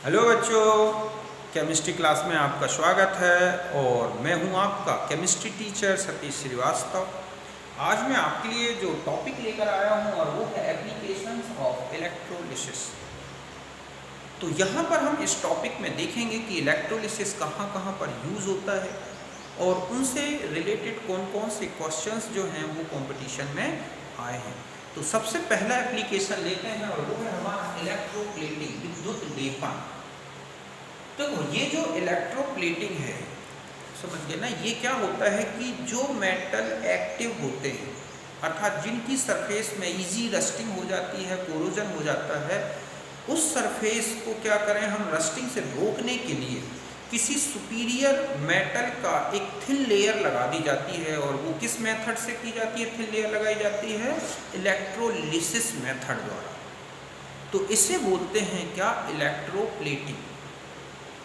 Hello बच्चों, chemistry class में आपका स्वागत है और मैं हूं आपका केमिस्ट्री टीचर सतीश श्रीवास्तव। आज मैं आपके लिए जो टॉपिक लेकर आया हूं और वो है एप्लीकेशंस ऑफ इलेक्ट्रोलिसिस। तो यहाँ पर हम इस टॉपिक में देखेंगे कि इलेक्ट्रोलिसिस कहाँ कहाँ पर यूज़ होता है और उनसे रिलेटेड कौन कौन से क्वेश्चंस जो हैं वो कंपटीशन में आए हैं। तो सबसे पहला एप्लीकेशन लेते हैं और वो है हमारा इलेक्ट्रोप्लेटिंग, विद्युत लेपन। तो ये जो इलेक्ट्रोप्लेटिंग है, समझ गए ना, ये क्या होता है कि जो मेटल एक्टिव होते हैं अर्थात जिनकी सरफेस में इजी रस्टिंग हो जाती है, कोरोजन हो जाता है, उस सरफेस को क्या करें हम रस्टिंग से रोकने के लिए किसी सुपीरियर मेटल का एक थिन लेयर लगा दी जाती है। और वो किस मेथड से की जाती है, थिन लेयर लगाई जाती है इलेक्ट्रोलिसिस मेथड द्वारा। तो इसे बोलते हैं क्या, इलेक्ट्रोप्लेटिंग।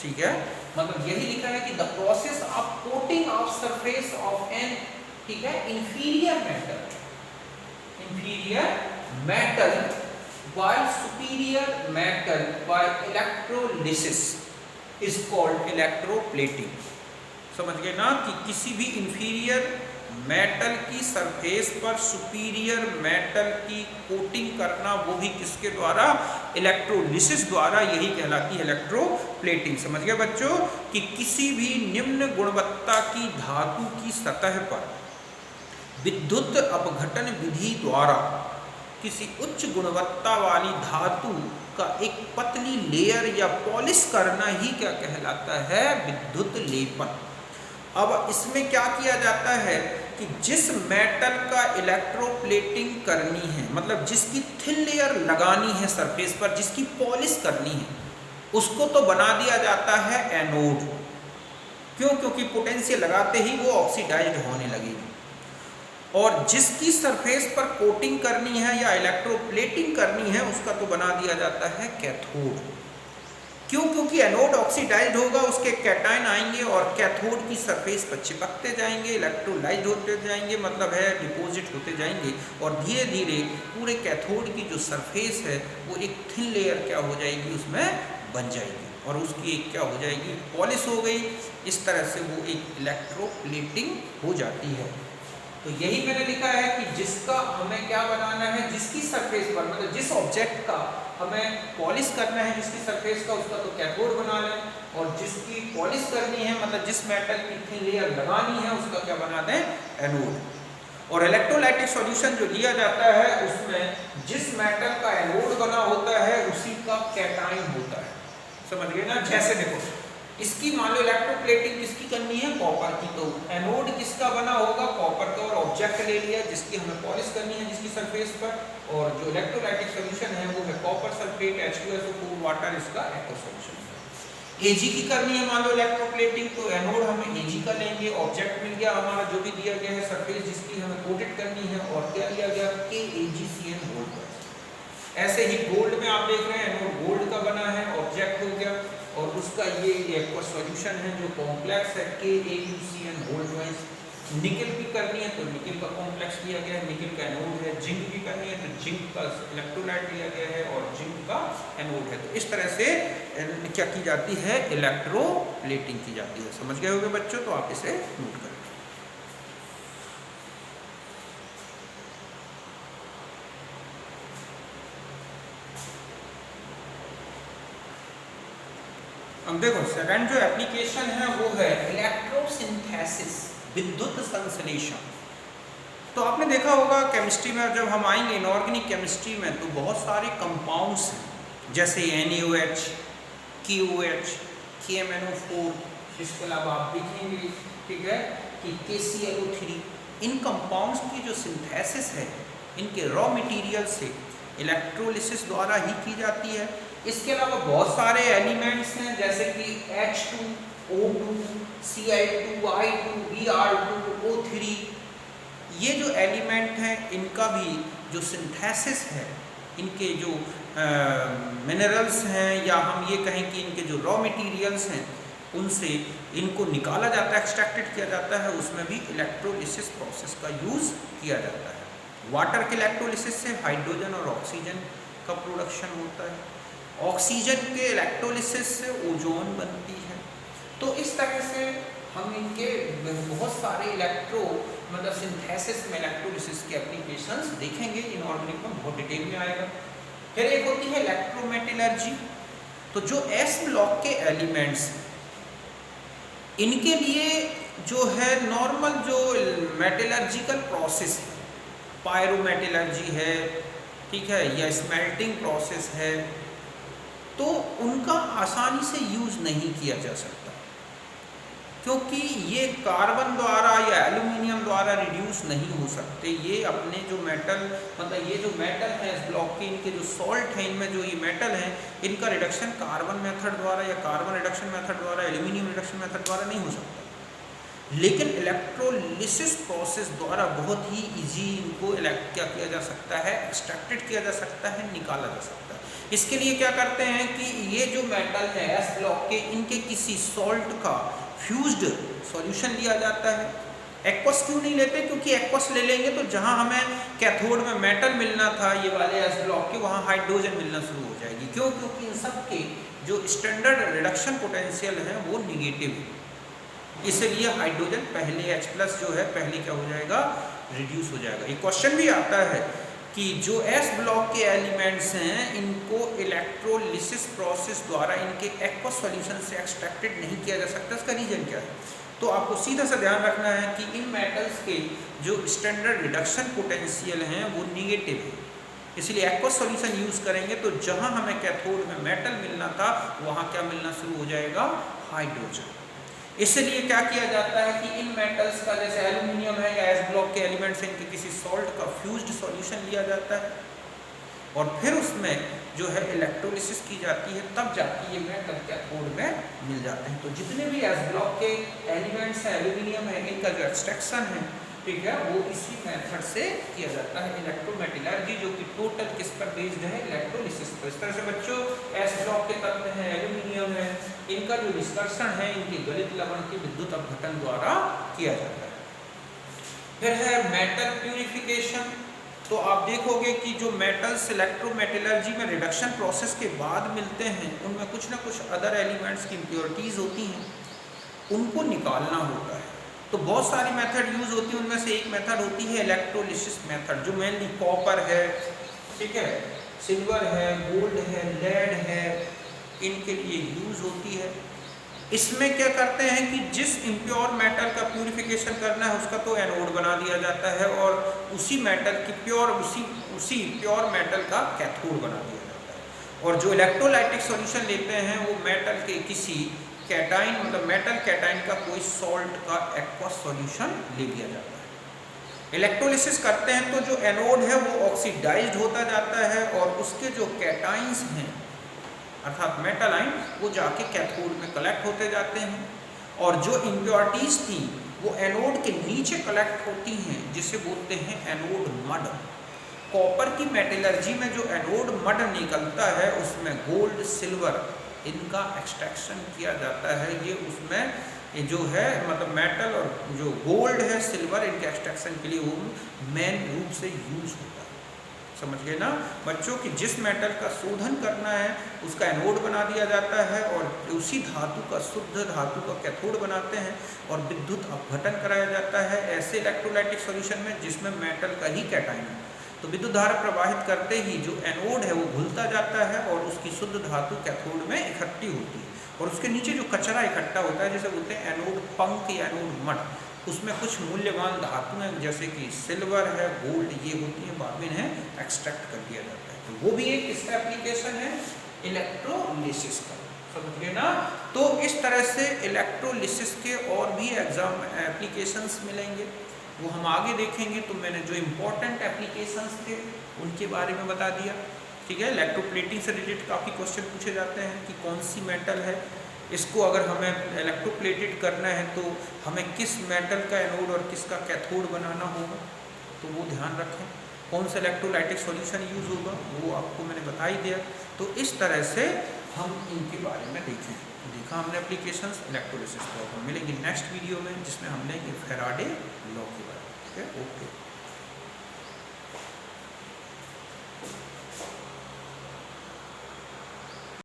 ठीक है, मतलब यही लिखा है कि the process of coating of surface of an, ठीक है, inferior metal while superior metal by electrolysis is called electroplating। समझ गए ना कि किसी भी इंफीरियर मेटल की सरफेस पर सुपीरियर मेटल की कोटिंग करना, वो भी किसके द्वारा, इलेक्ट्रोलिसिस द्वारा, यही कहलाती है इलेक्ट्रोप्लेटिंग। समझ गए बच्चों कि किसी भी निम्न गुणवत्ता की धातु की सतह पर विद्युत अपघटन विधि द्वारा किसी उच्च गुणवत्ता वाली धातु का एक पतली लेयर या पॉलिश करना ही क्या कहलाता है, विद्युत लेपन। अब इसमें क्या किया जाता है कि जिस मेटल का इलेक्ट्रोप्लेटिंग करनी है, मतलब जिसकी थिन लेयर लगानी है सरफेस पर, जिसकी पॉलिश करनी है, उसको तो बना दिया जाता है एनोड। क्यों? क्योंकि पोटेंशियल लगाते ही वो ऑक्सीडाइज्ड होने लगेगी। और जिसकी सरफेस पर कोटिंग करनी है या इलेक्ट्रोप्लेटिंग करनी है, उसका तो बना दिया जाता है कैथोड। क्यों? क्योंकि एनोड ऑक्सीडाइज्ड होगा, उसके कैटायन आएंगे और कैथोड की सरफेस पर चिपकते जाएंगे, इलेक्ट्रोलाइज्ड होते जाएंगे, मतलब है डिपॉजिट होते जाएंगे, और धीरे धीरे पूरे कैथोड की जो सरफेस है वो एक थिन लेयर क्या हो जाएगी, उसमें बन जाएगी, और उसकी एक क्या हो जाएगी, पॉलिश हो गई। इस तरह से वो एक इलेक्ट्रोप्लेटिंग हो जाती है। तो यही मैंने लिखा है कि जिसका हमें क्या बनाना है, जिसकी सरफेस पर, मतलब जिस ऑब्जेक्ट का हमें पॉलिश करना है, जिसकी सरफेस का, उसका तो कैथोड बना लें, और जिसकी पॉलिश करनी है, मतलब जिस मेटल की थिन लेयर लगानी है, उसका क्या बना दें, एनोड। और इलेक्ट्रोलाइटिक सॉल्यूशन जो लिया जाता है उसमें जिस मेटल का एनोड बना होता है उसी का कैटायन होता है। समझ गए ना। जैसे देखो, इसकी मान लो इलेक्ट्रोप्लेटिंग किसकी करनी है, कॉपर की, तो एनोड किसका बना होगा, कॉपर का, और ऑब्जेक्ट ले लिया जिसकी हमें पॉलिश करनी है, जिसकी सरफेस पर, और जो इलेक्ट्रोलाइटिक सॉल्यूशन है वो है कॉपर सल्फेट H2SO4 वाटर, इसका एक्व सॉल्यूशन है। Ag की करनी है मान लो इलेक्ट्रोप्लेटिंग, तो एनोड हम Ag का लेंगे, ऑब्जेक्ट मिल गया हमारा जो भी दिया गया है, सरफेस जिसकी हमें कोटेड करनी है, और क्या लिया गया, KAgCN गोल्ड। ऐसे ही गोल्ड में आप देख रहे हैं एनोड गोल्ड का बना है, ऑब्जेक्ट हो गया, और उसका ये एक्वा सॉल्यूशन है जो कॉम्प्लेक्स है KAuCN गोल्ड वाइज। निकल की करनी है तो निकल का कॉम्प्लेक्स लिया गया है, निकल का एनोड है। जिंक की करनी है तो जिंक का इलेक्ट्रोलाइट लिया गया है और जिंक का एनोड है। तो इस तरह से क्या की जाती है, इलेक्ट्रोप्लेटिंग की जाती है। समझ गए होंगे बच्चों, तो आप इसे नोट करें। अब देखो, सेकंड जो एप्लीकेशन है वो है इलेक्ट्रोसिंथेसिस, विद्युत संश्लेषण। तो आपने देखा होगा केमिस्ट्री में जब हम आएंगे, इनऑर्गेनिक केमिस्ट्री में, तो बहुत सारे कंपाउंड्स हैं, जैसे NaOH, KOH, KMnO4, इसके अलावा आप देखेंगे, ठीक है, कि KClO3। इन कंपाउंड्स की जो सिंथेसिस है इनके रॉ मटेरियल से इलेक्ट्रोलिसिस द्वारा ही की जाती है। इसके अलावा बहुत सारे एलिमेंट्स हैं, जैसे कि H2O2, Cl2, I2, Br2, O3। ये जो एलिमेंट हैं इनका भी जो सिंथेसिस है, इनके जो मिनरल्स हैं, या हम ये कहें कि इनके जो रॉ मटेरियल्स हैं, उनसे इनको निकाला जाता है, एक्सट्रैक्टेड किया जाता है, उसमें भी इलेक्ट्रोलिसिस प्रोसेस का यूज़ किया जाता है। वाटर के इलेक्ट्रोलिसिस से हाइड्रोजन और ऑक्सीजन का प्रोडक्शन होता है। ऑक्सीजन के इलेक्ट्रोलिसिस से ओजोन बनती है। तो इस तरह से हम इनके बहुत सारे मतलब सिंथेसिस में इलेक्ट्रोलिसिस के एप्लीकेशंस देखेंगे। इनऑर्गेनिक में बहुत डिटेल में आएगा। फिर एक होती है इलेक्ट्रोमेटलर्जी। तो जो एस ब्लॉक के एलिमेंट्स, इनके लिए जो है नॉर्मल जो मेटलर्जिकल प्रोसेस है, पायरोमेटलर्जी है, ठीक है, या स्मेल्टिंग प्रोसेस है, तो उनका आसानी से यूज़ नहीं किया जा सकता, क्योंकि ये कार्बन द्वारा या एल्यूमिनियम द्वारा रिड्यूस नहीं हो सकते। ये अपने जो मेटल, मतलब ये जो मेटल है इस ब्लॉक के, इनके जो सॉल्ट है, इनमें जो ये मेटल है, इनका रिडक्शन कार्बन मेथड द्वारा या कार्बन रिडक्शन मेथड द्वारा, एल्यूमिनियम रिडक्शन मेथड द्वारा नहीं हो सकता। लेकिन इलेक्ट्रोलिसिस प्रोसेस द्वारा बहुत ही इजी इनको क्या किया जा सकता है, एक्सट्रैक्टेड किया जा सकता है, निकाला जा सकता है। इसके लिए क्या करते हैं कि ये जो मेटल है एस ब्लॉक के, इनके किसी सॉल्ट का फ्यूज्ड सॉल्यूशन लिया जाता है। एक्वस क्यों नहीं लेते? क्योंकि एक्वस ले लेंगे तो जहां हमें कैथोड में मेटल मिलना था ये वाले एस ब्लॉक के, वहां हाइड्रोजन मिलना शुरू हो जाएगी। क्यों? क्योंकि इन सब के जो स्टैंडर्ड रिडक्शन पोटेंशियल है वो निगेटिव है, इसलिए हाइड्रोजन पहले H+ जो है पहले क्या हो जाएगा, रिड्यूस हो जाएगा। एक क्वेश्चन भी आता है कि जो एस ब्लॉक के एलिमेंट्स हैं, इनको इलेक्ट्रोलिसिस प्रोसेस द्वारा इनके एक्वस सॉल्यूशन से एक्सट्रैक्टेड नहीं किया जा सकता। इसका रीजन क्या है? तो आपको सीधा सा ध्यान रखना है कि इन मेटल्स के जो स्टैंडर्ड रिडक्शन पोटेंशियल हैं वो निगेटिव है, इसलिए एक्वस सॉल्यूशन यूज़ करेंगे तो जहां हमें कैथोड में मेटल मिलना था वहां क्या मिलना शुरू हो जाएगा, हाइड्रोजन। इसलिए क्या किया जाता है कि इन मेटल्स का, जैसे एल्यूमिनियम है या एस ब्लॉक के एलिमेंट्स हैं, इनके किसी सॉल्ट का फ्यूज्ड सॉल्यूशन लिया जाता है और फिर उसमें जो है इलेक्ट्रोलिसिस की जाती है, तब जाके ये मेटल कैथोड में मिल जाते हैं। तो जितने भी एस ब्लॉक के एलिमेंट्स हैं, एल्यूमिनियम है, इनका जो एक्सट्रैक्शन है, ठीक है, वो इसी मेथड से किया जाता है, इलेक्ट्रोमेटलर्जी, जो कि टोटल किस पर बेस्ड है, इलेक्ट्रोलिसिस पर। इस तरह से बच्चों एस ब्लॉक के तत्व हैं, एल्यूमिनियम है, इनका जो निष्कर्षण है इनके गलित लवण के विद्युत अपघटन द्वारा किया जाता है। फिर है मेटल प्यूरिफिकेशन। तो आप देखोगे कि जो मेटल्स इलेक्ट्रोमेटलर्जी में रिडक्शन प्रोसेस के बाद मिलते हैं, उनमें कुछ ना कुछ अदर एलिमेंट्स की इम्प्योरिटीज़ होती हैं, उनको निकालना होता है। तो बहुत सारी मेथड यूज़ होती है, उनमें से एक मेथड होती है इलेक्ट्रोलिसिस मेथड, जो मेनली कॉपर है, ठीक है, सिल्वर है, गोल्ड है, लेड है, इनके लिए यूज़ होती है। इसमें क्या करते हैं कि जिस इम्प्योर मेटल का प्यूरिफिकेशन करना है उसका तो एनोड बना दिया जाता है और उसी मेटल की उसी प्योर मेटल का कैथोड बना दिया जाता है। और जो इलेक्ट्रोलाइटिक सॉल्यूशन लेते हैं वो मेटल के किसी कैटाइन, मतलब मेटल कैटाइन का कोई सॉल्ट का एक्वस सॉल्यूशन ले लिया जाता है। इलेक्ट्रोलिसिस करते हैं तो जो एनोड है वो ऑक्सीडाइज्ड होता जाता है और उसके जो कैटाइंस हैं अर्थात मेटल आयन, वो जाके कैथोड में कलेक्ट होते जाते हैं और जो इम्प्योरिटीज़ थी वो एनोड के नीचे कलेक्ट होती हैं, जिसे बोलते हैं एनोड मड। कॉपर की मेटलर्जी में जो एनोड मड निकलता है उसमें गोल्ड, सिल्वर, इनका एक्सट्रैक्शन किया जाता है। ये उसमें जो है मतलब मेटल और जो गोल्ड है, सिल्वर, इनके एक्सट्रैक्शन के लिए वो मेन रूप से यूज होता है। समझ गए ना बच्चों कि जिस मेटल का शोधन करना है उसका एनोड बना दिया जाता है और उसी धातु का, शुद्ध धातु का कैथोड बनाते हैं और विद्युत अपघटन कराया जाता है ऐसे इलेक्ट्रोलाइटिक सॉल्यूशन में जिसमें मेटल का ही कैटाइन है। तो विद्युत धारा प्रवाहित करते ही जो एनोड है वो घुलता जाता है और उसकी शुद्ध धातु कैथोड में इकट्ठी होती है और उसके नीचे जो कचरा इकट्ठा होता है जिसे बोलते हैं एनोड पंख या एनोड मड, उसमें कुछ मूल्यवान धातुएं जैसे कि सिल्वर है, गोल्ड, ये होती हैं, बाद में इन्हें एक्सट्रैक्ट कर दिया जाता है। तो वो भी एक इसका एप्लीकेशन है इलेक्ट्रोलिसिस का। समझ गए ना? तो इस तरह से इलेक्ट्रोलिसिस के और भी एग्जाम एप्लीकेशंस मिलेंगे, वो हम आगे देखेंगे। तो मैंने जो इम्पोर्टेंट एप्लीकेशंस थे उनके बारे में बता दिया, ठीक है। इलेक्ट्रोप्लेटिंग से रिलेटेड काफ़ी क्वेश्चन पूछे जाते हैं कि कौन सी मेटल है, इसको अगर हमें इलेक्ट्रोप्लेटेड करना है तो हमें किस मेटल का एनोड और किसका कैथोड बनाना होगा, तो वो ध्यान रखें। कौन सा इलेक्ट्रोलाइटिक सॉल्यूशन यूज़ होगा वो आपको मैंने बता ही दिया। तो इस तरह से हम इनके बारे में देखा हमने एप्लीकेशंस इलेक्ट्रोलिसिस को। हम मिलेंगे नेक्स्ट वीडियो में जिसमें हम लेंगे फैराडे लॉ के बारे में, ठीक है। ओके।